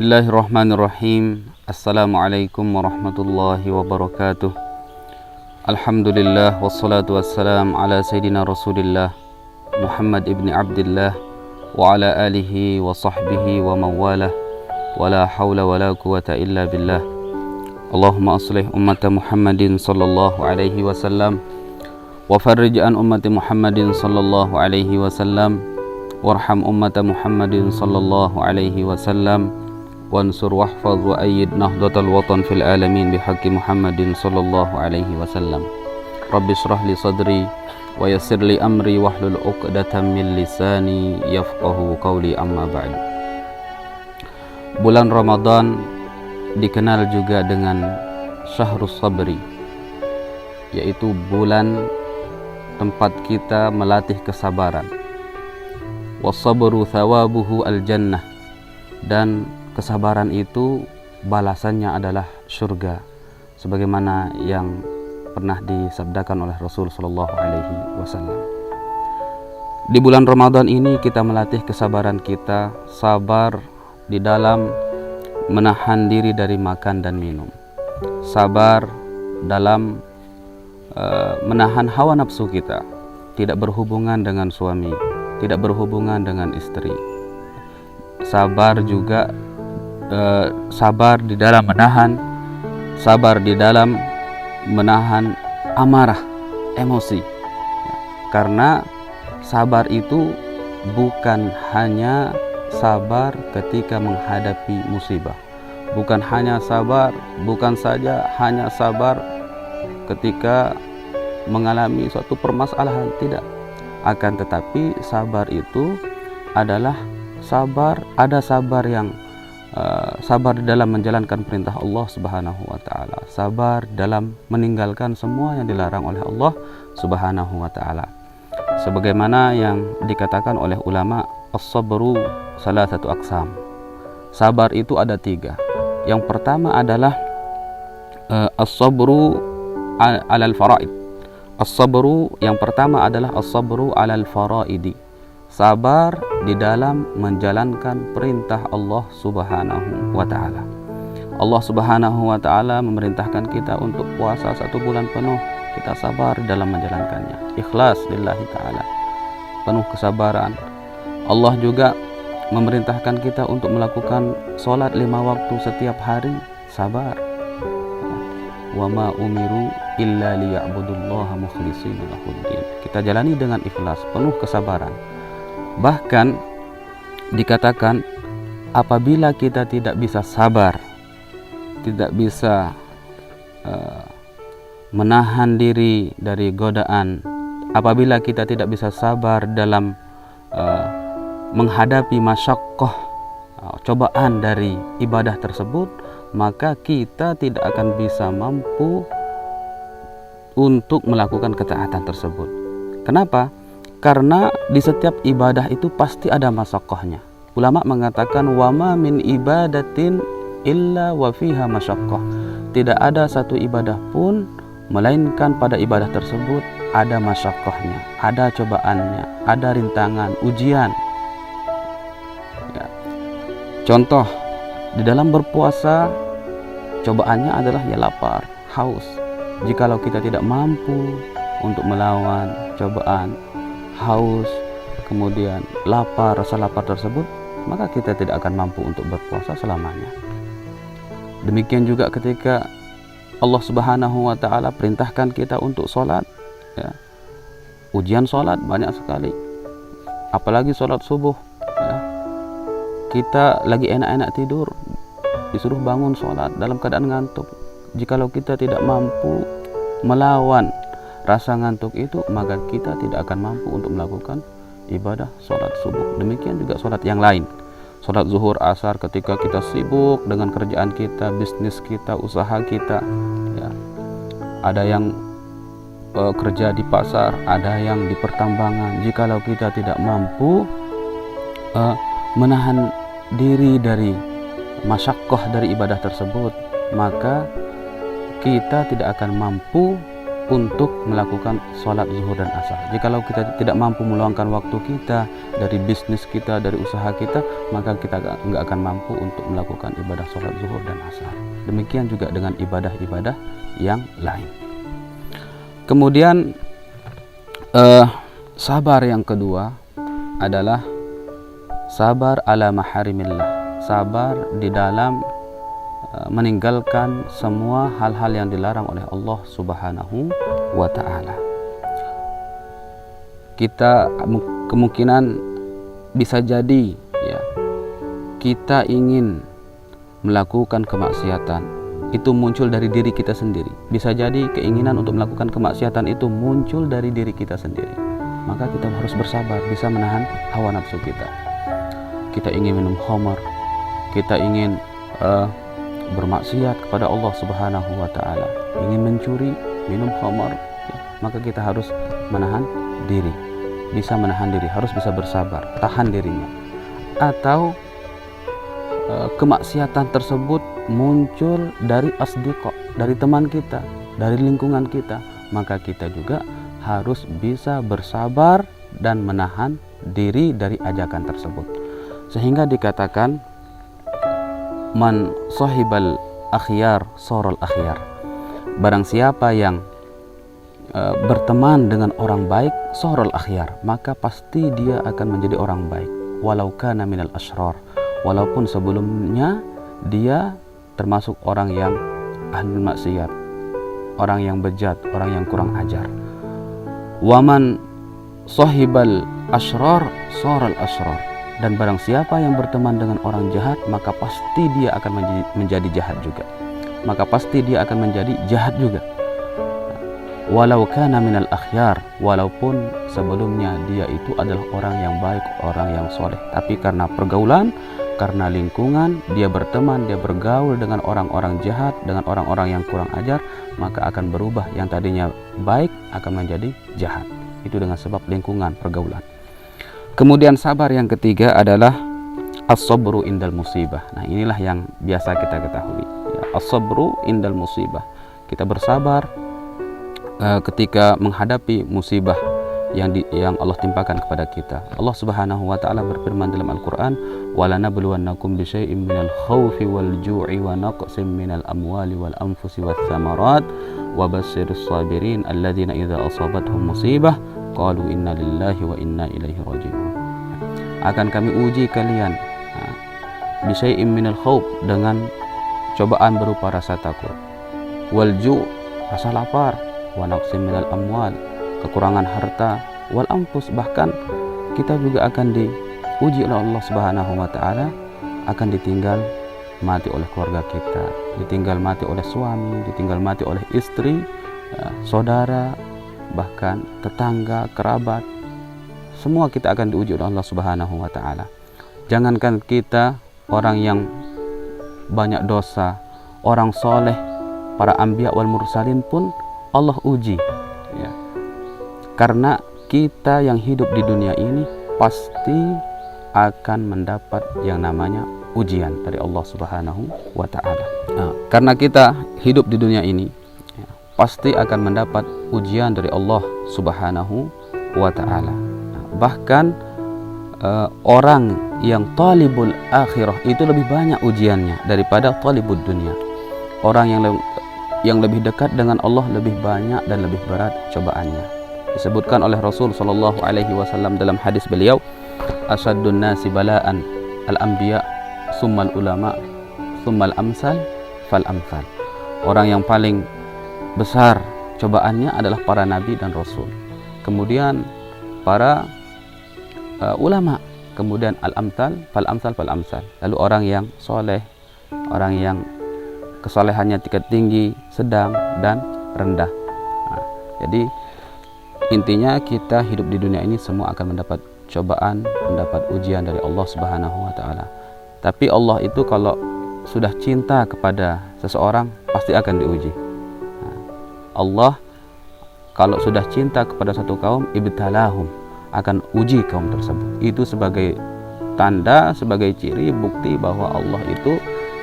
Bismillahirrahmanirrahim. Assalamualaikum warahmatullahi wabarakatuh. Alhamdulillah wassalatu wassalam ala sayyidina Rasulillah Muhammad ibn Abdullah wa ala alihi wa sahbihi wa mawalah wa la hawla wa la quwata illa billah. Allahumma aslih ummata Muhammadin sallallahu alaihi wasallam wa farrij an ummati Muhammadin sallallahu alaihi wasallam warham ummata Muhammadin sallallahu alaihi wasallam wansur wahfaz wa ayyid nahdatal watan fil alamin bihaqqi Muhammadin sallallahu alaihi wasallam. Rabbi shrah li sadri wa yassir li amri wahlul 'uqdatam min lisani yafqahu qawli, amma ba'du. Bulan Ramadan dikenal juga dengan Syahrus Sabri, yaitu bulan tempat kita melatih kesabaran. Wasabru thawabuhu al-jannah, dan kesabaran itu balasannya adalah surga, sebagaimana yang pernah disabdakan oleh Rasul sallallahu alaihi wasallam. Di bulan Ramadan ini kita melatih kesabaran kita, sabar di dalam menahan diri dari makan dan minum, sabar dalam menahan hawa nafsu kita, tidak berhubungan dengan suami, tidak berhubungan dengan istri. Sabar juga sabar di dalam menahan amarah, emosi. Karena sabar itu bukan hanya sabar ketika menghadapi musibah, bukan saja hanya sabar ketika mengalami suatu permasalahan, tidak. Akan tetapi sabar itu adalah sabar di dalam menjalankan perintah Allah Subhanahu wa taala, sabar dalam meninggalkan semua yang dilarang oleh Allah Subhanahu wa taala. Sebagaimana yang dikatakan oleh ulama, as-sabru salasatu aqsam. Sabar itu ada 3. Yang pertama adalah as-sabru 'alal faraid. As-sabru yang pertama adalah as-sabru 'alal faraidi. Sabar di dalam menjalankan perintah Allah Subhanahu wa ta'ala. Allah Subhanahu wa ta'ala memerintahkan kita untuk puasa 1 bulan penuh. Kita sabar dalam menjalankannya, ikhlas lillahi ta'ala, penuh kesabaran. Allah juga memerintahkan kita untuk melakukan sholat 5 waktu setiap hari, sabar. Wa ma umiru illa liya'budullaha mukhlishina lahuddin. Kita jalani dengan ikhlas, penuh kesabaran. Bahkan dikatakan apabila kita tidak bisa sabar, tidak bisa menahan diri dari godaan, apabila kita tidak bisa sabar dalam menghadapi masyaqqah, cobaan dari ibadah tersebut, maka kita tidak akan bisa mampu untuk melakukan ketaatan tersebut. Kenapa? Karena di setiap ibadah itu pasti ada masyaqqahnya. Ulama mengatakan wama min ibadatin illa wa fiha masyaqqah. Tidak ada satu ibadah pun melainkan pada ibadah tersebut ada masyaqqahnya, ada cobaannya, ada rintangan, ujian. Ya. Contoh, di dalam berpuasa cobaannya adalah ya lapar, haus. Jikalau kita tidak mampu untuk melawan cobaan haus, kemudian lapar, rasa lapar tersebut, maka kita tidak akan mampu untuk berpuasa selamanya. Demikian juga ketika Allah Subhanahu wa ta'ala perintahkan kita untuk sholat, ya. Ujian sholat banyak sekali, apalagi sholat subuh, ya. Kita lagi enak-enak tidur, disuruh bangun sholat dalam keadaan ngantuk. Jikalau kita tidak mampu melawan rasa ngantuk itu, maka kita tidak akan mampu untuk melakukan ibadah sholat subuh. Demikian juga sholat yang lain, sholat zuhur, asar, ketika kita sibuk dengan kerjaan kita, bisnis kita, usaha kita, ya. Ada yang kerja di pasar, ada yang di pertambangan. Jikalau kita tidak mampu menahan diri dari masyaqqah dari ibadah tersebut, maka kita tidak akan mampu untuk melakukan sholat zuhur dan asar. Jikalau kita tidak mampu meluangkan waktu kita dari bisnis kita, dari usaha kita, maka kita nggak akan mampu untuk melakukan ibadah sholat zuhur dan asar. Demikian juga dengan ibadah-ibadah yang lain. Kemudian sabar yang kedua adalah sabar ala maharimillah, sabar di dalam meninggalkan semua hal-hal yang dilarang oleh Allah Subhanahu wa ta'ala. Kita kemungkinan bisa jadi ya, kita ingin melakukan kemaksiatan itu muncul dari diri kita sendiri. Bisa jadi keinginan untuk melakukan kemaksiatan itu muncul dari diri kita sendiri. Maka kita harus bersabar, bisa menahan hawa nafsu kita. Kita ingin minum khamar, kita ingin bermaksiat kepada Allah Subhanahu wa ta'ala, ingin mencuri, minum khamar, ya, maka kita harus menahan diri, bisa menahan diri, harus bisa bersabar, tahan dirinya. Atau kemaksiatan tersebut muncul dari asdiqo, dari teman kita, dari lingkungan kita, maka kita juga harus bisa bersabar dan menahan diri dari ajakan tersebut. Sehingga dikatakan man sahibal akhyar sorol akhyar, barang siapa yang berteman dengan orang baik, sorol akhyar, maka pasti dia akan menjadi orang baik, walau kana minal asrar, walaupun sebelumnya dia termasuk orang yang ahli maksiat, orang yang bejat, orang yang kurang ajar. Waman sahibal asrar sorol asrar, dan barang siapa yang berteman dengan orang jahat, maka pasti dia akan menjadi jahat juga. Maka pasti dia akan menjadi jahat juga. Walau kana minal akhyar, walaupun sebelumnya dia itu adalah orang yang baik, orang yang soleh, tapi karena pergaulan, karena lingkungan, dia berteman, dia bergaul dengan orang-orang jahat, dengan orang-orang yang kurang ajar, maka akan berubah. Yang tadinya baik akan menjadi jahat. Itu dengan sebab lingkungan, pergaulan. Kemudian sabar yang ketiga adalah as-sabru indal musibah. Nah, inilah yang biasa kita ketahui. Ya, as-sabru indal musibah. Kita bersabar ketika menghadapi musibah yang Allah timpakan kepada kita. Allah Subhanahu wa ta'ala berfirman dalam Al-Qur'an, "Walanabluwannakum bisyai'im minal khaufi wal ju'i wa naqsin minal amwali wal anfusi wath thamarat wa basyirus sabirin alladzina idza asabatuhum musibah qalu inna lillahi wa inna ilaihi raji'un." Akan kami uji kalian bisyai'im minal khauf, dengan cobaan berupa rasa takut, wal ju', rasa lapar, wa naqsin minal amwal, kekurangan harta, wal anfus, bahkan kita juga akan diuji oleh Allah Subhanahu wa ta'ala, akan ditinggal mati oleh keluarga kita, ditinggal mati oleh suami, ditinggal mati oleh istri, saudara, bahkan tetangga, kerabat. Semua kita akan diuji oleh Allah Subhanahu wa ta'ala. Jangankan kita, orang yang banyak dosa, orang soleh, para anbiya wal mursalin pun Allah uji, ya. Karena kita yang hidup di dunia ini pasti akan mendapat yang namanya ujian dari Allah Subhanahu wa ta'ala. Nah, karena kita hidup di dunia ini, ya, pasti akan mendapat ujian dari Allah Subhanahu wa ta'ala. Nah, bahkan orang yang talibul akhirah itu lebih banyak ujiannya daripada talibud dunia. Orang yang lebih dekat dengan Allah lebih banyak dan lebih berat cobaannya. Disebutkan oleh Rasul sallallahu alaihi wasallam dalam hadis beliau, asaddun nasi bala'an al-anbiya summal ulama summal amsal fal amsal. Orang yang paling besar cobaannya adalah para nabi dan rasul, kemudian para ulama, kemudian al-amsal fal amsal fal amsal. Lalu orang yang soleh, orang yang kesolehannya tingkat tinggi, sedang, dan rendah. Nah, jadi intinya kita hidup di dunia ini semua akan mendapat cobaan, mendapat ujian dari Allah Subhanahu wa ta'ala. Tapi Allah itu kalau sudah cinta kepada seseorang pasti akan diuji. Nah, Allah kalau sudah cinta kepada satu kaum, ibtalahum, akan uji kaum tersebut. Itu sebagai tanda, sebagai ciri, bukti bahwa Allah itu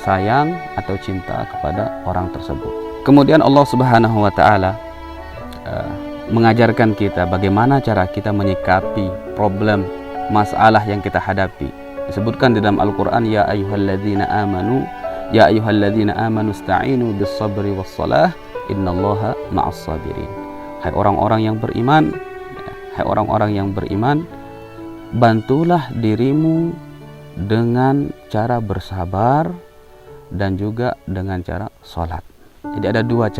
sayang atau cinta kepada orang tersebut. Kemudian Allah Subhanahu wa ta'ala mengajarkan kita bagaimana cara kita menyikapi problem masalah yang kita hadapi. Disebutkan di dalam Al-Quran, ya ayyuhalladzina amanu ista'inu bis sabri was salah innallaha ma'as sabirin. Hai orang-orang yang beriman, bantulah dirimu dengan cara bersabar dan juga dengan cara sholat. Jadi ada dua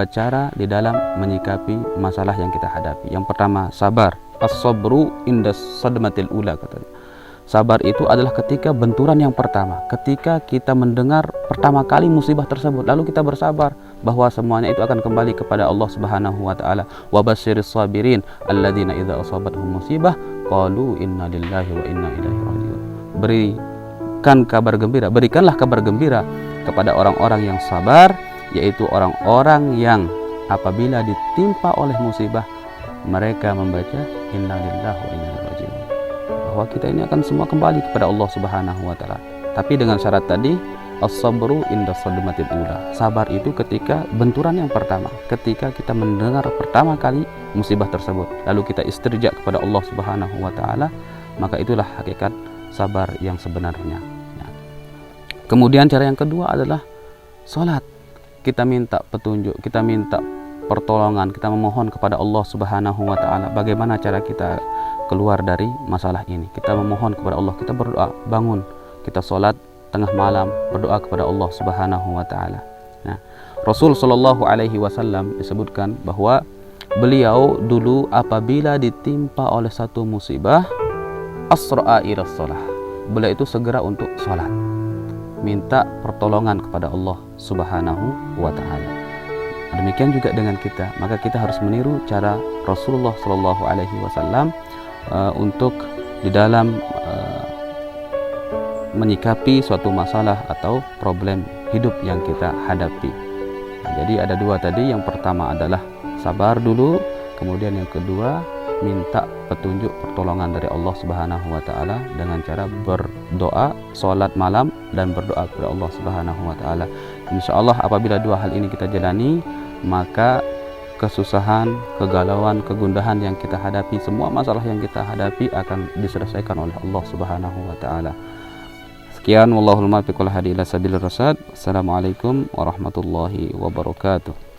cara di dalam menyikapi masalah yang kita hadapi. Yang pertama, sabar. As-sabru inda sadmatil ula, katanya. Sabar itu adalah ketika benturan yang pertama, ketika kita mendengar pertama kali musibah tersebut, lalu kita bersabar bahwa semuanya itu akan kembali kepada Allah Subhanahu wa taala. Wa basyiris sabirin alladzina idza asabatuhum musibah qalu inna lillahi wa inna ilaihi raji'un. Berikanlah kabar gembira kepada orang-orang yang sabar, yaitu orang-orang yang apabila ditimpa oleh musibah mereka membaca inna lillahi wa inna ilaihi raji'un, bahwa kita ini akan semua kembali kepada Allah Subhanahu wa taala. Tapi dengan syarat tadi, as-sabru inda sadmatil ula. Sabar itu ketika benturan yang pertama, ketika kita mendengar pertama kali musibah tersebut, lalu kita istirja kepada Allah Subhanahu wa taala, maka itulah hakikat sabar yang sebenarnya. Kemudian cara yang kedua adalah salat. Kita minta petunjuk, kita minta pertolongan, kita memohon kepada Allah Subhanahu wa taala bagaimana cara kita keluar dari masalah ini. Kita memohon kepada Allah, kita berdoa, bangun, kita sholat tengah malam, berdoa kepada Allah Subhanahu wa taala. Nah, Rasul sallallahu alaihi wasallam disebutkan bahwa beliau dulu apabila ditimpa oleh satu musibah, asra'a ila shalah. Beliau itu segera untuk sholat, minta pertolongan kepada Allah Subhanahu wa taala. Demikian juga dengan kita, maka kita harus meniru cara Rasulullah sallallahu alaihi wasallam untuk di dalam menyikapi suatu masalah atau problem hidup yang kita hadapi. Jadi ada dua tadi, yang pertama adalah sabar dulu, kemudian yang kedua minta petunjuk pertolongan dari Allah Subhanahu wa taala dengan cara berdoa, salat malam dan berdoa kepada Allah Subhanahu wa taala. Insyaallah apabila dua hal ini kita jalani, maka kesusahan, kegalauan, kegundahan yang kita hadapi, semua masalah yang kita hadapi akan diselesaikan oleh Allah Subhanahu wa taala. Sekian, wallahul muwaffiq wal hadi ila sabilir rasyad. Assalamualaikum warahmatullahi wabarakatuh.